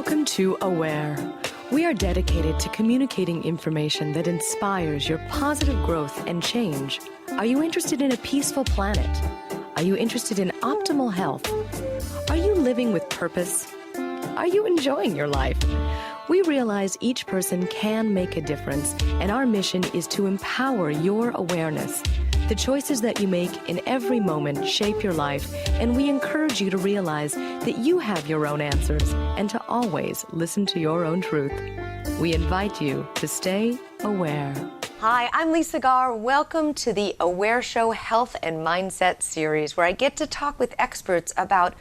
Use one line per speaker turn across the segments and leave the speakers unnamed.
Welcome to Aware. We are dedicated to communicating information that inspires your positive growth and change. Are you interested in a peaceful planet? Are you interested in optimal health? Are you living with purpose? Are you enjoying your life? We realize each person can make a difference, and our mission is to empower your awareness. The choices that you make in every moment shape your life, and we encourage you to realize that you have your own answers and to always listen to your own truth. We invite you to stay aware.
Hi, I'm Lisa Garr. Welcome to the Aware Show Health and Mindset series, where I get to talk with experts about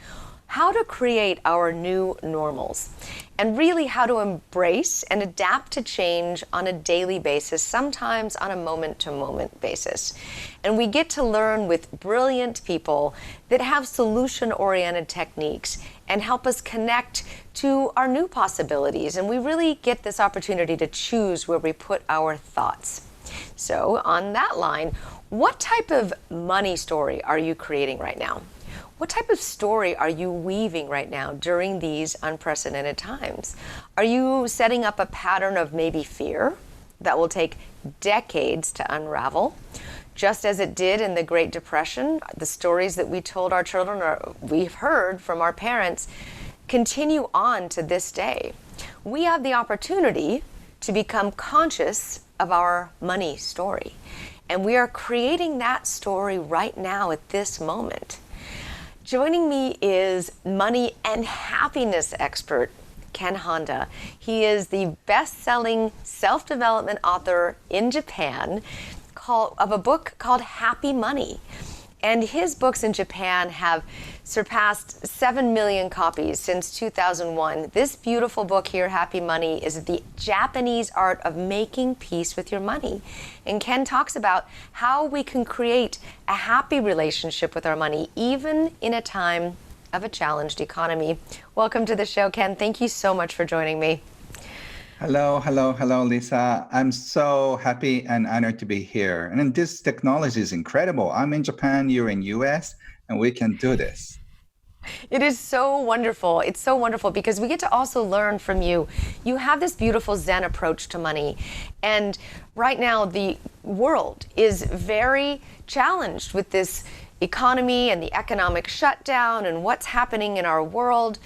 how to create our new normals and really how to embrace and adapt to change on a daily basis, sometimes on a moment-to-moment basis. And we get to learn with brilliant people that have solution-oriented techniques and help us connect to our new possibilities. And we really get this opportunity to choose where we put our thoughts. So on that line, what type of money story are you creating right now? What type of story are you weaving right now during these unprecedented times? Are you setting up a pattern of maybe fear that will take decades to unravel? Just as it did in the Great Depression, the stories that we told our children or we've heard from our parents continue on to this day. We have the opportunity to become conscious of our money story. And we are creating that story right now at this moment. Joining me is money and happiness expert, Ken Honda. He is the best-selling self-development author in Japan of a book called Happy Money. And his books in Japan have surpassed 7 million copies since 2001. This beautiful book here, Happy Money, is the Japanese art of making peace with your money. And Ken talks about how we can create a happy relationship with our money, even in a time of a challenged economy. Welcome to the show, Ken. Thank you so much for joining me.
Hello, Lisa. I'm so happy and honored to be here. And this technology is incredible. I'm in Japan, you're in US, and we can do this.
It is so wonderful. It's so wonderful because we get to also learn from you. You have this beautiful Zen approach to money. And right now, the world is very challenged with this economy and the economic shutdown and what's happening in our world.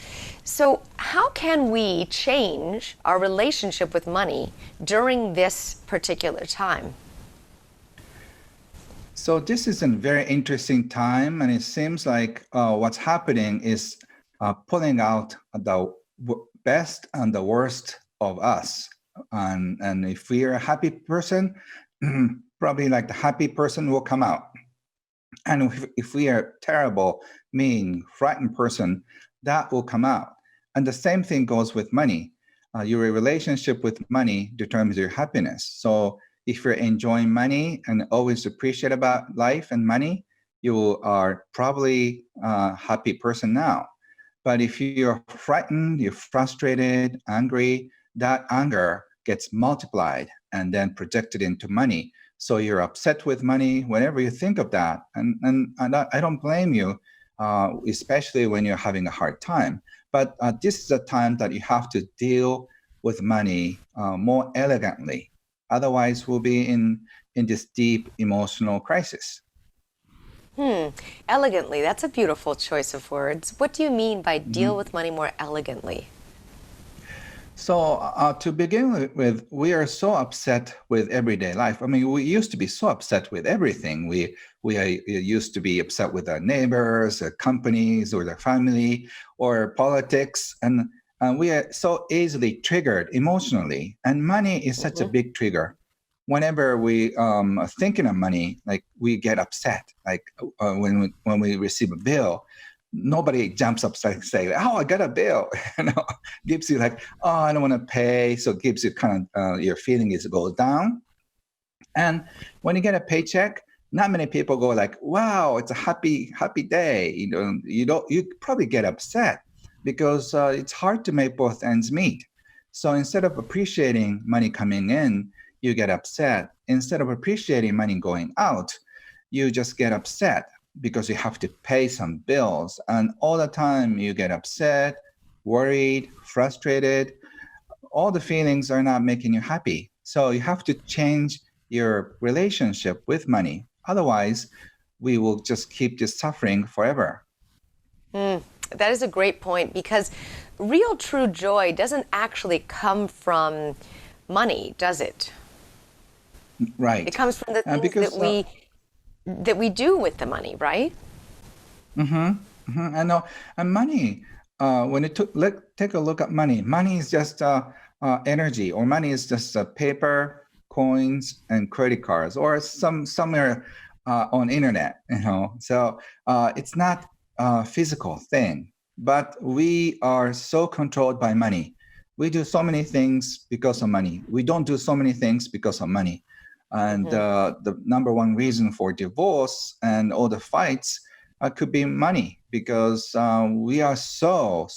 So how can we change our relationship with money during this particular time?
So this is a very interesting time, and it seems like what's happening is pulling out the best and the worst of us. And if we are a happy person, probably like the happy person will come out. And if we are terrible, mean, frightened person, that will come out. And the same thing goes with money. Your relationship with money determines your happiness. So if you're enjoying money and always appreciate about life and money, you are probably a happy person now. But if you're frightened, you're frustrated, angry, that anger gets multiplied and then projected into money. So you're upset with money whenever you think of that. And I don't blame you, especially when you're having a hard time. But this is a time that you have to deal with money more elegantly. Otherwise, we'll be in this deep emotional crisis.
Elegantly, that's a beautiful choice of words. What do you mean by deal with money more elegantly?
So to begin with, we are so upset with everyday life. I mean, we used to be so upset with everything. We used to be upset with our neighbors, our companies, or their family, or politics. And we are so easily triggered emotionally. And money is such a big trigger. Whenever we are thinking of money, like we get upset. Like when we receive a bill, nobody jumps up and say, "Oh, I got a bill." Gives you like, "Oh, I don't want to pay." So it gives you kind of your feeling is go down. And when you get a paycheck, not many people go like, "Wow, it's a happy day." You probably get upset because it's hard to make both ends meet. So instead of appreciating money coming in, you get upset. Instead of appreciating money going out, you just get upset because you have to pay some bills. And all the time you get upset, worried, frustrated. All the feelings are not making you happy. So you have to change your relationship with money. Otherwise, we will just keep this suffering forever.
That is a great point, because real true joy doesn't actually come from money, does it?
Right.
It comes from the things
Because
that we do with the money, right?
I know. And money, when you take a look at money, money is just energy, or money is just paper, coins, and credit cards, or somewhere on internet. So it's not a physical thing, but we are so controlled by money. We do so many things because of money. We don't do so many things because of money. And the number one reason for divorce and all the fights could be money, because we are so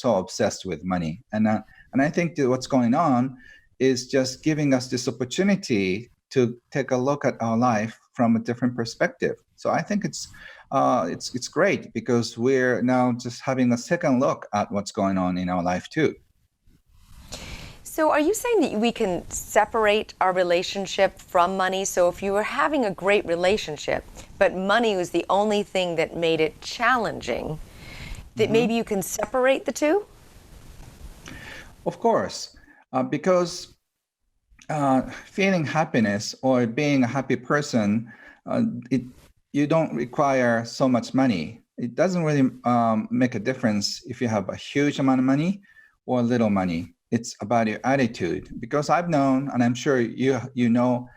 obsessed with money. And I think that what's going on is just giving us this opportunity to take a look at our life from a different perspective. So I think it's great, because we're now just having a second look at what's going on in our life too.
So are you saying that we can separate our relationship from money? So if you were having a great relationship, but money was the only thing that made it challenging, that maybe you can separate the two?
Of course, because feeling happiness or being a happy person, you don't require so much money. It doesn't really make a difference if you have a huge amount of money or little money. It's about your attitude. Because I've known, and I'm sure you know,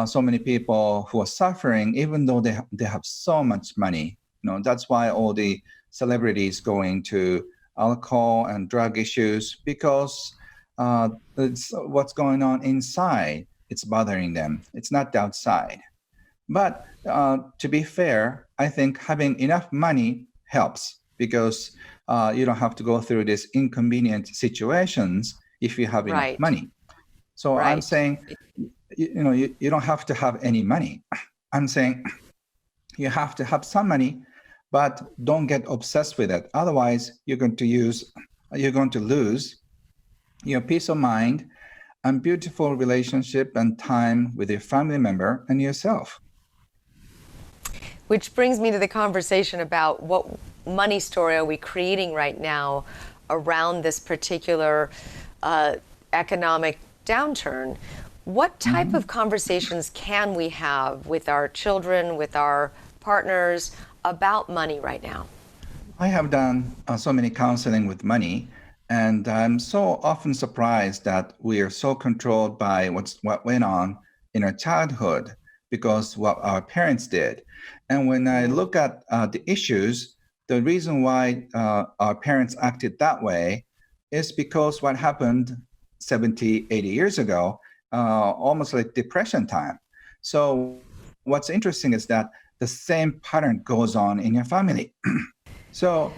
so many people who are suffering, even though they have so much money. That's why all the celebrities go into alcohol and drug issues, because it's what's going on inside. It's bothering them. It's not the outside. But to be fair, I think having enough money helps, because you don't have to go through these inconvenient situations if you have enough
Right.
money. So I'm saying, you don't have to have any money. I'm saying you have to have some money, but don't get obsessed with it. Otherwise, you're going to lose your peace of mind and beautiful relationship and time with your family member and yourself.
Which brings me to the conversation about what money story are we creating right now around this particular economic downturn. What type of conversations can we have with our children, with our partners about money right now?
I have done so many counseling with money, and I'm so often surprised that we are so controlled by what went on in our childhood, because what our parents did. And when I look at the issues, the reason why our parents acted that way is because what happened 70, 80 years ago, almost like Depression time. So what's interesting is that the same pattern goes on in your family. So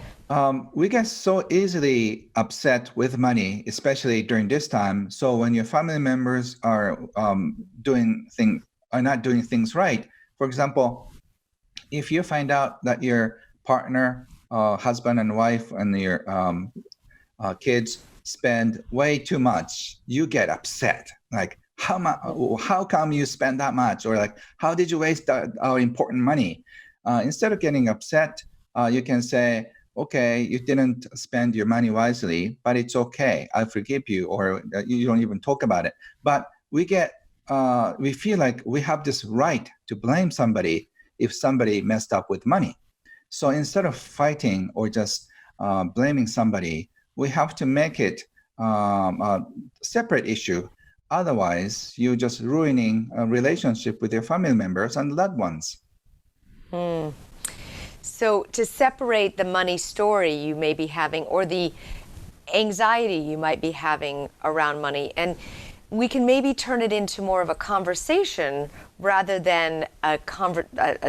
we get so easily upset with money, especially during this time. So when your family members are not doing things right, for example, if you find out that your partner, husband and wife, and your kids spend way too much, you get upset. Like, how come you spend that much? Or like, how did you waste our important money? Instead of getting upset, you can say, okay, you didn't spend your money wisely, but it's okay. I forgive you, or you don't even talk about it. But we feel like we have this right to blame somebody if somebody messed up with money. So instead of fighting or just blaming somebody, we have to make it a separate issue. Otherwise, you're just ruining a relationship with your family members and loved ones.
So to separate the money story you may be having, or the anxiety you might be having around money, and we can maybe turn it into more of a conversation rather than a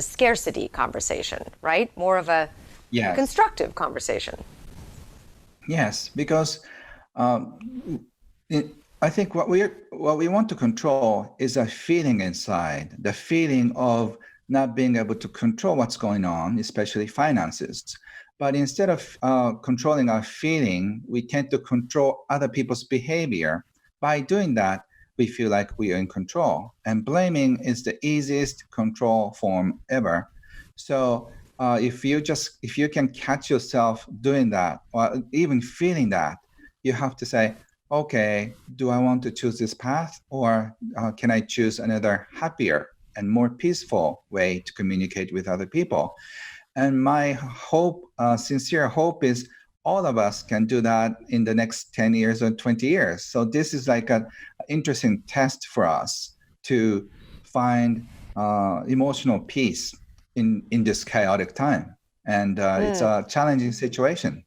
scarcity conversation, right? More of a constructive conversation.
Yes, because I think what we want to control is a feeling inside, the feeling of not being able to control what's going on, especially finances. But instead of controlling our feeling, we tend to control other people's behavior. By doing that, we feel like we are in control. And blaming is the easiest control form ever. So if you can catch yourself doing that, or even feeling that, you have to say, okay, do I want to choose this path, or can I choose another happier and more peaceful way to communicate with other people? And my hope, sincere hope, is all of us can do that in the next 10 years or 20 years. So this is like an interesting test for us to find emotional peace in this chaotic time. And it's a challenging situation.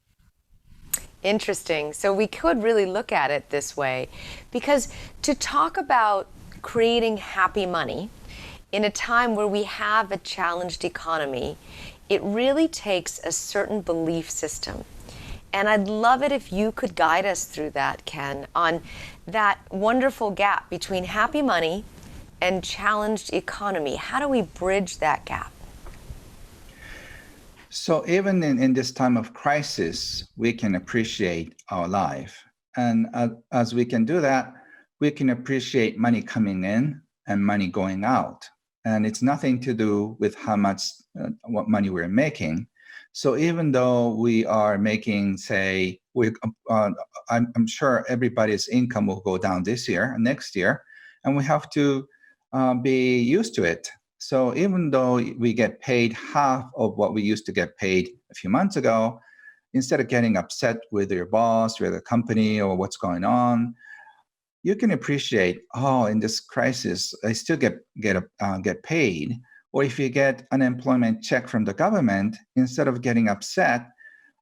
Interesting. So we could really look at it this way, because to talk about creating happy money in a time where we have a challenged economy, it really takes a certain belief system. And I'd love it if you could guide us through that, Ken, on that wonderful gap between happy money and challenged economy. How do we bridge that gap?
So even in this time of crisis, we can appreciate our life. And as we can do that, we can appreciate money coming in and money going out. And it's nothing to do with how much, what money we're making. So even though we are making, say, I'm sure everybody's income will go down this year and next year, and we have to be used to it. So even though we get paid half of what we used to get paid a few months ago, instead of getting upset with your boss, with the company, or what's going on, you can appreciate, oh, in this crisis, I still get paid. Or if you get unemployment check from the government, instead of getting upset,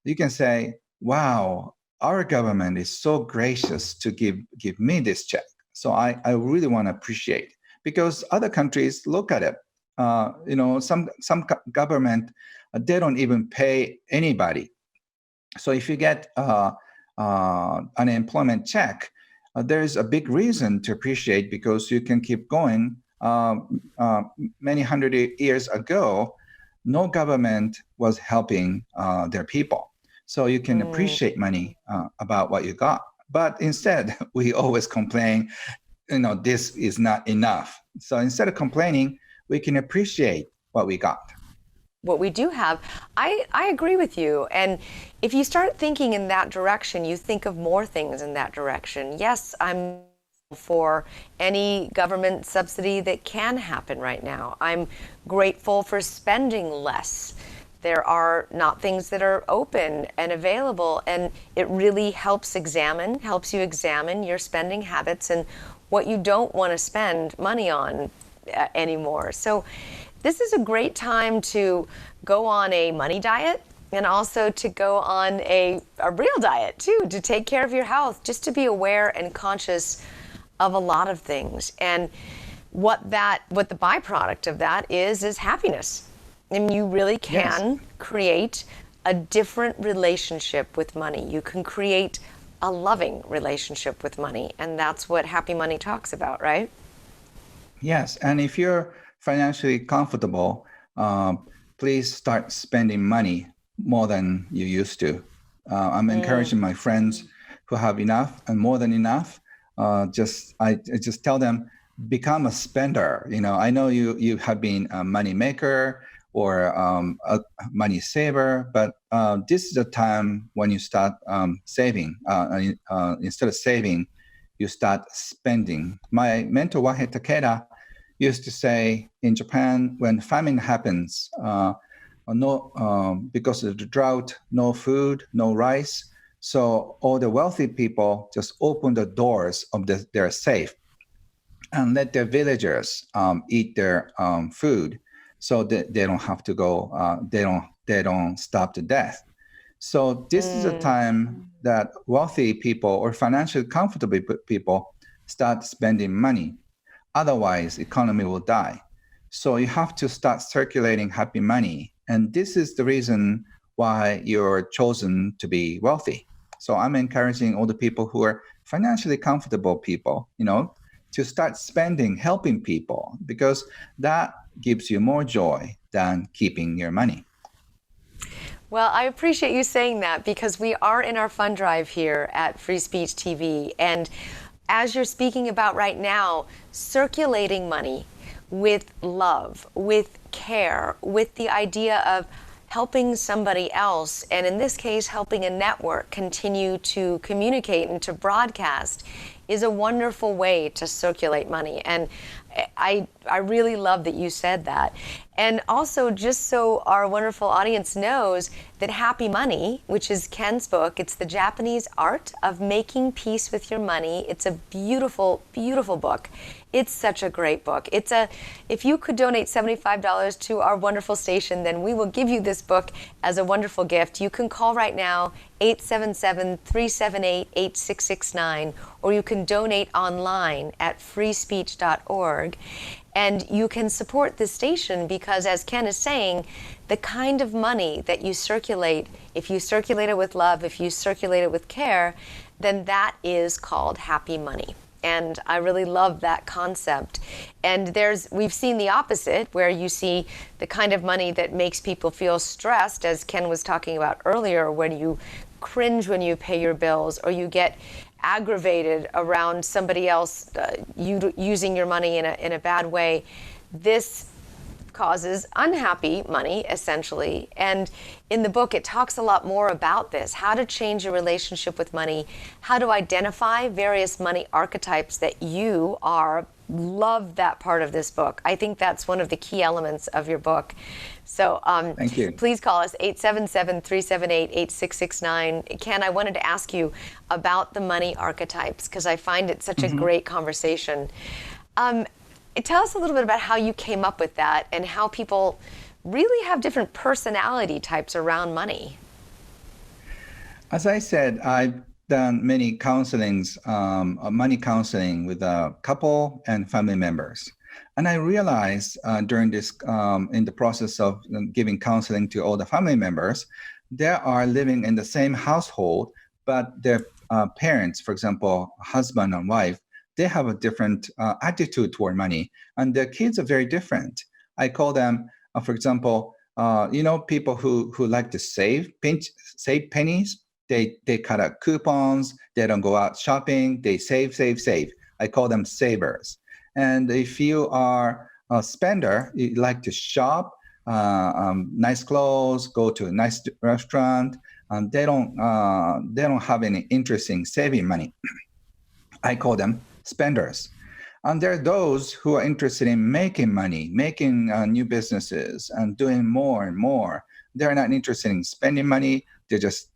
you can say, wow, our government is so gracious to give me this check. So I really want to appreciate, because other countries look at it. Some government, they don't even pay anybody. So if you get unemployment check, there's a big reason to appreciate, because you can keep going. Many hundred years ago, no government was helping their people. So you can appreciate money about what you got. But instead, we always complain, this is not enough. So instead of complaining, we can appreciate what we got.
What we do have, I agree with you. And if you start thinking in that direction, you think of more things in that direction. Yes, I'm for any government subsidy that can happen right now. I'm grateful for spending less. There are not things that are open and available, and it really helps you examine your spending habits and what you don't want to spend money on anymore. So this is a great time to go on a money diet, and also to go on a real diet too, to take care of your health, just to be aware and conscious of a lot of things. And what the byproduct of that is happiness. And you really can create a different relationship with money. You can create a loving relationship with money. And that's what Happy Money talks about, right?
Yes. And if you're financially comfortable, please start spending money more than you used to. I'm encouraging my friends who have enough and more than enough. I just tell them, become a spender. I know you have been a money maker or a money saver, but this is the time when you start saving. Instead of saving, you start spending. My mentor Wahe Takeda used to say, in Japan, when famine happens, because of the drought, no food, no rice. So all the wealthy people just open the doors of their safe and let their villagers eat their food, so that they don't have to go. They don't starve to death. So this is a time that wealthy people or financially comfortable people start spending money. Otherwise, economy will die. So you have to start circulating happy money. And this is the reason why you're chosen to be wealthy. So I'm encouraging all the people who are financially comfortable people, to start spending, helping people, because that gives you more joy than keeping your money.
Well, I appreciate you saying that because we are in our fund drive here at Free Speech TV. And as you're speaking about right now, circulating money with love, with care, with the idea of helping somebody else, and in this case, helping a network continue to communicate and to broadcast, is a wonderful way to circulate money. And I really love that you said that. And also, just so our wonderful audience knows, that Happy Money, which is Ken's book, it's the Japanese art of making peace with your money. It's a beautiful, beautiful book. It's such a great book. If you could donate $75 to our wonderful station, then we will give you this book as a wonderful gift. You can call right now, 877-378-8669, or you can donate online at freespeech.org. And you can support this station because, as Ken is saying, the kind of money that you circulate, if you circulate it with love, if you circulate it with care, then that is called happy money. And I really love that concept. And we've seen the opposite, where you see the kind of money that makes people feel stressed, as Ken was talking about earlier, when you cringe when you pay your bills, or you get aggravated around somebody else using your money in a bad way. This causes unhappy money, essentially. And in the book, it talks a lot more about this, how to change your relationship with money, how to identify various money archetypes that you are. Love that part of this book. I think that's one of the key elements of your book. So
thank you.
Please call us, 877-378-8669. Ken, I wanted to ask you about the money archetypes because I find it such a great conversation. Tell us a little bit about how you came up with that and how people really have different personality types around money.
As I said, I've done many money counseling with a couple and family members. And I realized during this, in the process of giving counseling to all the family members, they are living in the same household, but their parents, for example, husband and wife, they have a different attitude toward money, and their kids are very different. I call them, for example, people who like to save pennies. They cut out coupons. They don't go out shopping. They save. I call them savers. And if you are a spender, you like to shop, nice clothes, go to a nice restaurant. They don't have any interest in saving money. I call them spenders. And there are those who are interested in making money, making new businesses, and doing more and more. They're not interested in spending money. They're just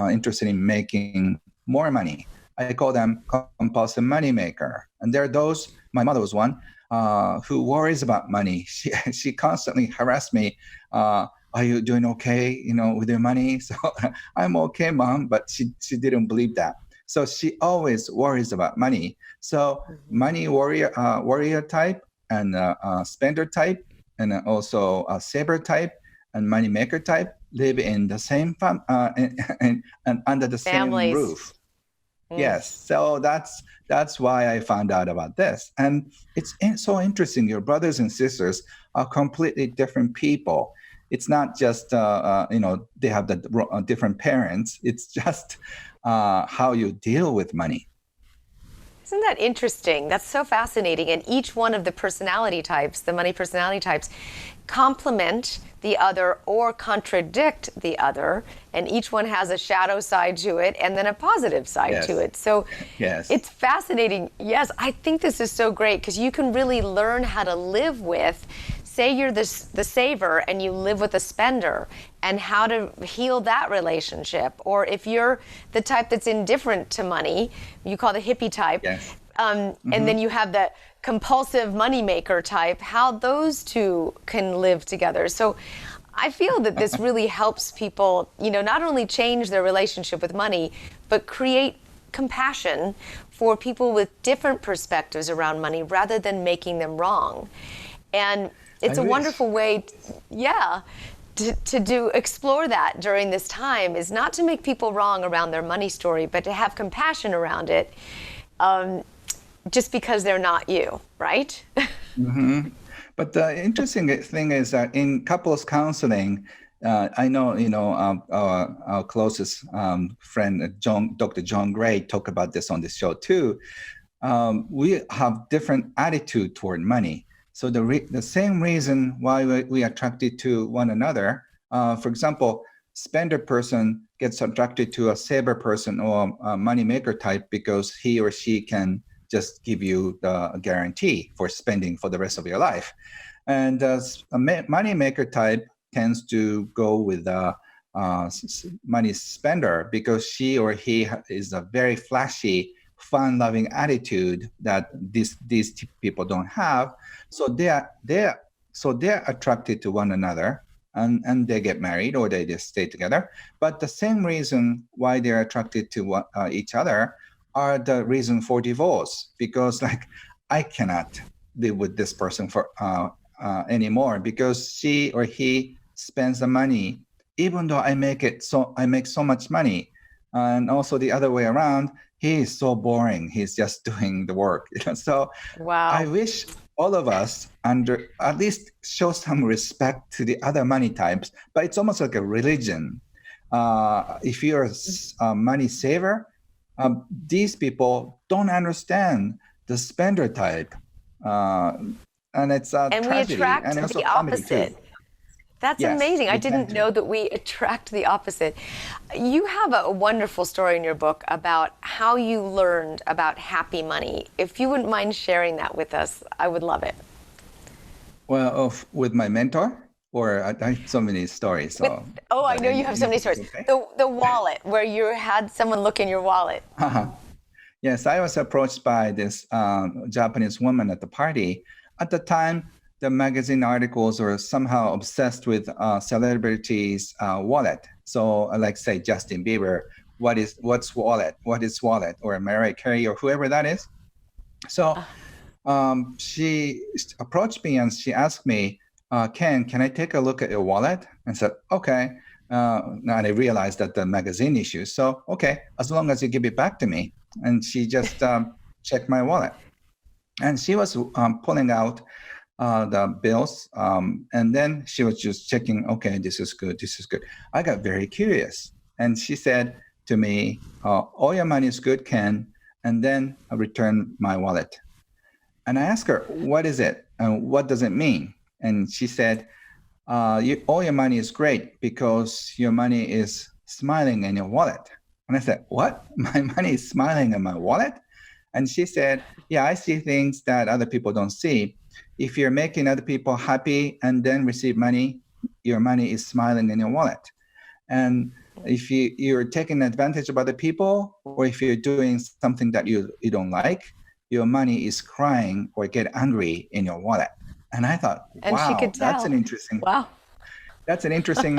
interested in making more money. I call them compulsive money maker. And there are those, my mother was one, who worries about money. She constantly harassed me. Are you doing okay, with your money? So I'm okay, Mom, but she didn't believe that. So she always worries about money. So money warrior type and spender type, and also a saver type and money maker type live in the same and under the
Families.
same roof. Yes, so that's why I found out about this, and it's so interesting. Your brothers and sisters are completely different people. It's not just they have the different parents. It's just how you deal with money.
Isn't that interesting? That's so fascinating. And each one of the personality types, the money personality types, complement the other or contradict the other. And each one has a shadow side to it and then a positive side to it. So it's fascinating. Yes, I think this is so great because you can really learn how to live with, say you're the saver and you live with a spender, and how to heal that relationship. Or if you're the type that's indifferent to money, you call the hippie type, and then you have the compulsive moneymaker type, how those two can live together. So I feel that this really helps people, not only change their relationship with money, but create compassion for people with different perspectives around money rather than making them wrong. And it's a wonderful way, to explore that during this time, is not to make people wrong around their money story, but to have compassion around it, just because they're not you, right?
But the interesting thing is that in couples counseling, I know, our closest friend, Dr. John Gray, talked about this on the show too. We have different attitude toward money. So the same reason why we attracted to one another. For example, spender person gets attracted to a saver person or a money maker type because he or she can just give you the guarantee for spending for the rest of your life. And a money maker type tends to go with a money spender because she or he is a very flashy, fun-loving attitude that these people don't have. So they're attracted to one another, and they get married or they just stay together. But the same reason why they're attracted to each other are the reason for divorce, because like I cannot live with this person for anymore because she or he spends the money, even though I make so much money. And also the other way around, he is so boring. He's just doing the work. So
Wow.
I wish all of us at least show some respect to the other money types, but it's almost like a religion. If you're a money saver, these people don't understand the spender type. And it's a
and
tragedy.
we attract
and also
the opposite.
too.
That's
Yes,
amazing. I
we
didn't
tend to.
know that we attract the opposite. You have a wonderful story in your book about how you learned about happy money. If you wouldn't mind sharing that with us, I would love it.
Well, with my mentor, or I have so many stories. So,
I know you have so many stories.
Okay.
The wallet, where you had someone look in your wallet.
Yes, I was approached by this Japanese woman at the party. At the time, the magazine articles were somehow obsessed with celebrities' wallet. So, like say Justin Bieber, what's wallet? What is wallet? Or Mariah Carey or whoever that is. So she approached me and she asked me, Ken, can I take a look at your wallet? And said, okay. And I realized that the magazine issue. So, okay, as long as you give it back to me. And she just checked my wallet. And she was pulling out the bills. And then she was just checking, okay, this is good, this is good. I got very curious. And she said to me, all your money is good, Ken. And then I returned my wallet. And I asked her, what is it? And what does it mean? And she said, all your money is great because your money is smiling in your wallet. And I said, what? My money is smiling in my wallet? And she said, yeah, I see things that other people don't see. If you're making other people happy and then receive money, your money is smiling in your wallet. And if you're taking advantage of other people, or if you're doing something that you don't like, your money is crying or get angry in your wallet. And I thought,
And she could tell.
that's an interesting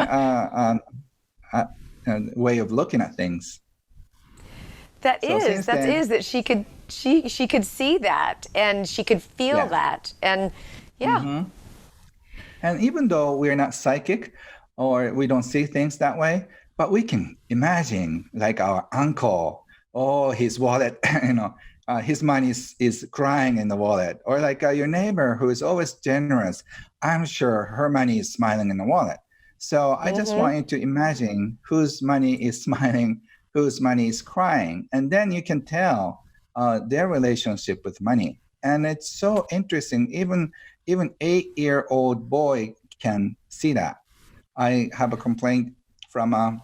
way of looking at things.
That she could see that and she could feel that. And
And even though we're not psychic or we don't see things that way, but we can imagine like our uncle, his wallet, his money is crying in the wallet, or like your neighbor who is always generous. I'm sure her money is smiling in the wallet. So I just want you to imagine whose money is smiling, whose money is crying, and then you can tell their relationship with money. And it's so interesting. Even 8-year-old boy can see that. I have a complaint from a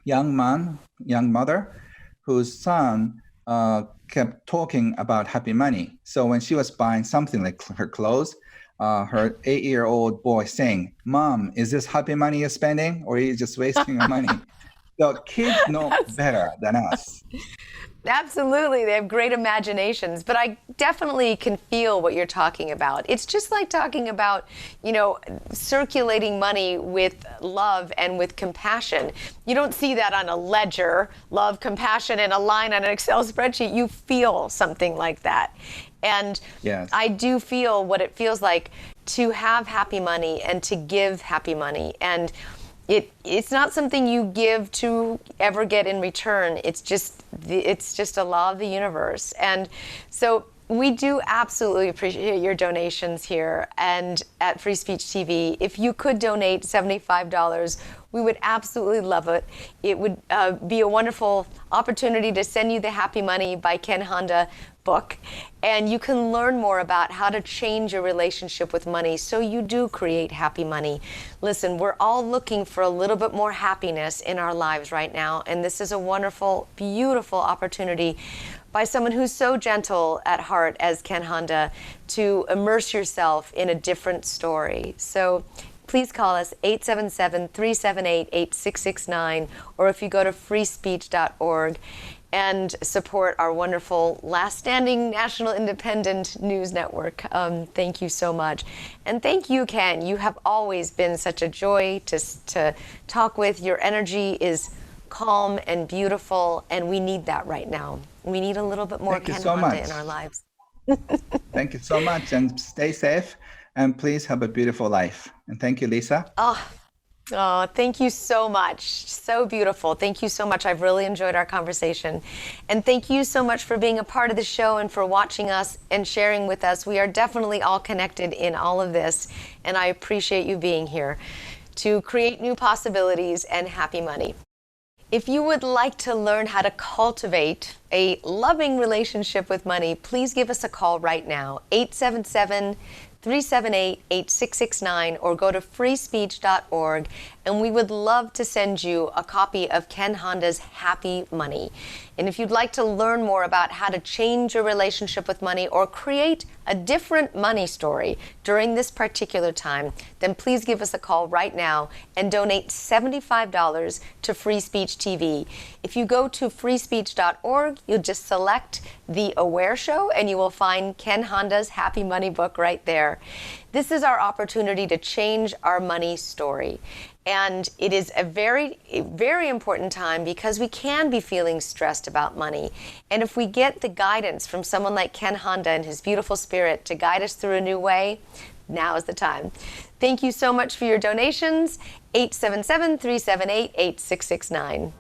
young mother, whose son kept talking about happy money. So when she was buying something like her clothes, her 8-year-old boy saying, "Mom, is this happy money you're spending, or are you just wasting your money?" So kids know better than us.
Absolutely. They have great imaginations, but I definitely can feel what you're talking about. It's just like talking about, circulating money with love and with compassion. You don't see that on a ledger, love, compassion, and a line on an Excel spreadsheet. You feel something like that. And
yes.
I do feel what it feels like to have happy money and to give happy money. And it's not something you give to ever get in return. It's just a law of the universe. And so We do absolutely appreciate your donations here and at Free Speech TV. If you could donate $75, we would absolutely love it. It would be a wonderful opportunity to send you the Happy Money by Ken Honda book, and you can learn more about how to change your relationship with money so you do create happy money. Listen, we're all looking for a little bit more happiness in our lives right now, and this is a wonderful, beautiful opportunity by someone who's so gentle at heart as Ken Honda to immerse yourself in a different story. So please call us 877-378-8669, or if you go to freespeech.org and support our wonderful last standing national independent news network. Thank you so much. And thank you, Ken. You have always been such a joy to talk with. Your energy is calm and beautiful, and we need that right now. We need a little bit more Ken Honda in our lives.
Thank you so much, and stay safe, and please have a beautiful life. And thank you, Lisa.
Oh, thank you so much. So beautiful. Thank you so much. I've really enjoyed our conversation. And thank you so much for being a part of the show and for watching us and sharing with us. We are definitely all connected in all of this, and I appreciate you being here to create new possibilities and happy money. If you would like to learn how to cultivate a loving relationship with money, please give us a call right now, 877-378-8669, or go to freespeech.org, and we would love to send you a copy of Ken Honda's Happy Money. And if you'd like to learn more about how to change your relationship with money or create a different money story during this particular time, then please give us a call right now and donate $75 to Free Speech TV. If you go to freespeech.org, you'll just select The Aware Show and you will find Ken Honda's Happy Money book right there. This is our opportunity to change our money story. And it is a very, very important time because we can be feeling stressed about money. And if we get the guidance from someone like Ken Honda and his beautiful spirit to guide us through a new way, now is the time. Thank you so much for your donations. 877-378-8669.